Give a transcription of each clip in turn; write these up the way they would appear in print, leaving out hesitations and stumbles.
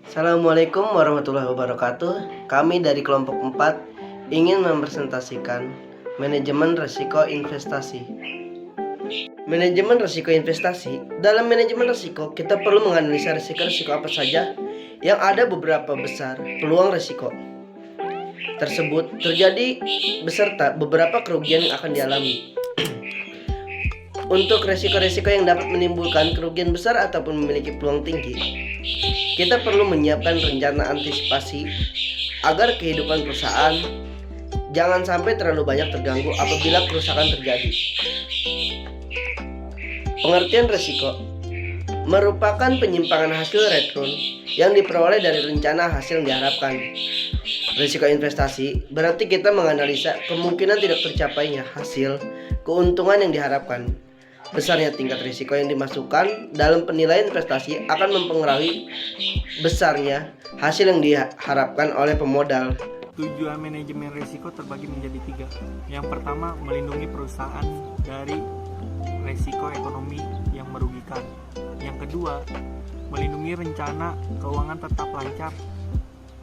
Assalamualaikum warahmatullahi wabarakatuh. Kami dari kelompok 4 ingin mempresentasikan manajemen risiko investasi. Manajemen risiko investasi. Dalam manajemen risiko, kita perlu menganalisa risiko-risiko apa saja yang ada. Beberapa besar peluang risiko tersebut terjadi beserta beberapa kerugian yang akan dialami. Untuk risiko-risiko yang dapat menimbulkan kerugian besar ataupun memiliki peluang tinggi, kita perlu menyiapkan rencana antisipasi agar kehidupan perusahaan jangan sampai terlalu banyak terganggu apabila kerusakan terjadi. Pengertian risiko merupakan penyimpangan hasil return yang diperoleh dari rencana hasil yang diharapkan. Risiko investasi berarti kita menganalisa kemungkinan tidak tercapainya hasil keuntungan yang diharapkan. Besarnya tingkat risiko yang dimasukkan dalam penilaian investasi akan mempengaruhi besarnya hasil yang diharapkan oleh pemodal. Tujuan manajemen risiko terbagi menjadi 3. Yang pertama, melindungi perusahaan dari risiko ekonomi yang merugikan. Yang kedua, melindungi rencana keuangan tetap lancar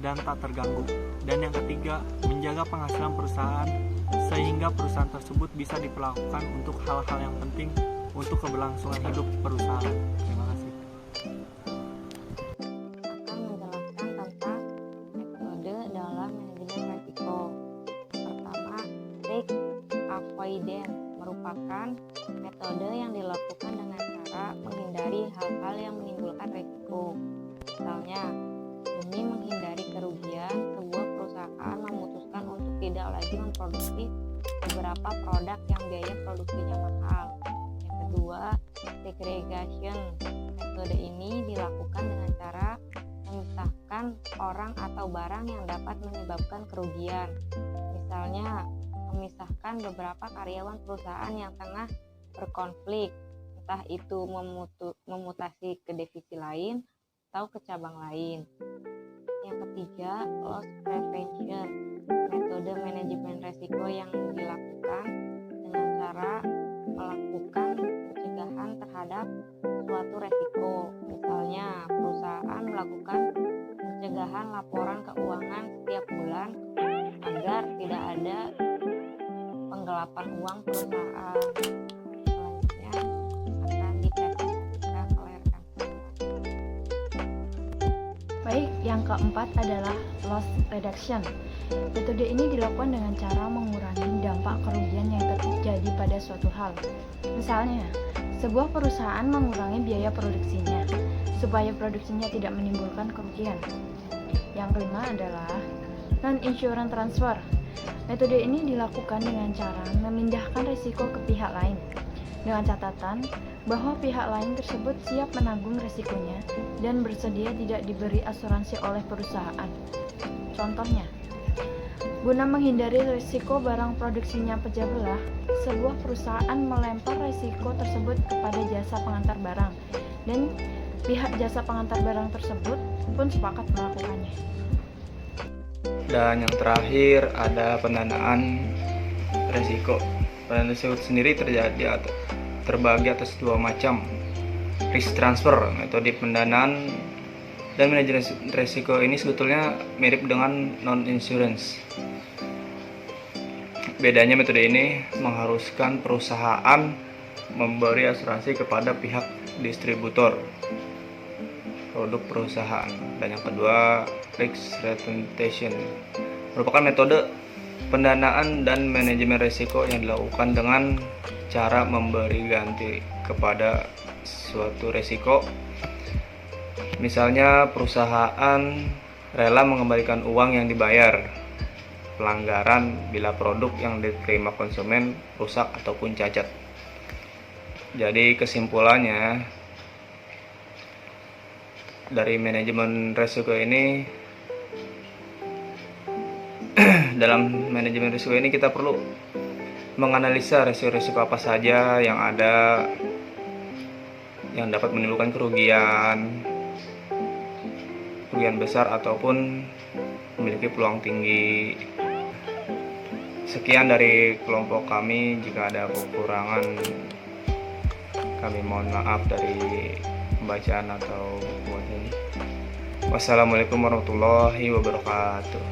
dan tak terganggu. Dan yang ketiga, menjaga penghasilan perusahaan sehingga perusahaan tersebut bisa diperlakukan untuk hal-hal yang penting untuk keberlangsungan hidup perusahaan. Terima kasih. Akan menjelaskan tentang metode dalam manajemen risiko. Pertama, risk avoidance merupakan metode yang dilakukan dengan cara menghindari hal-hal yang menimbulkan risiko. Misalnya, demi menghindari kerugian, sebuah perusahaan memutuskan untuk tidak lagi memproduksi beberapa produk yang biaya produksinya mahal. Yang kedua, segregation. Metode ini dilakukan dengan cara memisahkan orang atau barang yang dapat menyebabkan kerugian. Misalnya, memisahkan beberapa karyawan perusahaan yang tengah berkonflik, entah itu memutasi ke divisi lain atau ke cabang lain. Yang ketiga, loss prevention. Metode manajemen risiko yang dilakukan dengan cara melakukan pencegahan terhadap suatu risiko. Misalnya, perusahaan melakukan pencegahan laporan keuangan setiap bulan agar tidak ada penggelapan uang perusahaan. Selanjutnya akan dipresentasikan oleh rekan saya. Baik, yang keempat adalah loss reduction. Metode ini dilakukan dengan cara mengurangi dampak kerugian yang terjadi pada suatu hal. Misalnya, sebuah perusahaan mengurangi biaya produksinya supaya produksinya tidak menimbulkan kerugian. Yang kelima adalah non-insurance transfer. Metode ini dilakukan dengan cara memindahkan risiko ke pihak lain dengan catatan bahwa pihak lain tersebut siap menanggung risikonya dan bersedia tidak diberi asuransi oleh perusahaan. Contohnya, guna menghindari risiko barang produksinya pecah belah, sebuah perusahaan melempar risiko tersebut kepada jasa pengantar barang dan pihak jasa pengantar barang tersebut pun sepakat melakukannya. Dan yang terakhir ada pendanaan risiko. Pendanaan risiko sendiri terbagi atas 2 macam. Risk transfer, metode pendanaan dan manajemen risiko ini sebetulnya mirip dengan non-insurance. Bedanya metode ini mengharuskan perusahaan memberi asuransi kepada pihak distributor produk perusahaan. Dan yang kedua, risk retention merupakan metode pendanaan dan manajemen risiko yang dilakukan dengan cara memberi ganti kepada suatu risiko. Misalnya, perusahaan rela mengembalikan uang yang dibayar pelanggaran bila produk yang diterima konsumen rusak ataupun cacat. Jadi kesimpulannya, dari manajemen risiko ini dalam manajemen risiko ini kita perlu menganalisa risiko-risiko apa saja yang ada yang dapat menimbulkan kerugian besar ataupun memiliki peluang tinggi. Sekian dari kelompok kami. Jika ada kekurangan, kami mohon maaf dari pembacaan atau buat ini. Wassalamualaikum warahmatullahi wabarakatuh.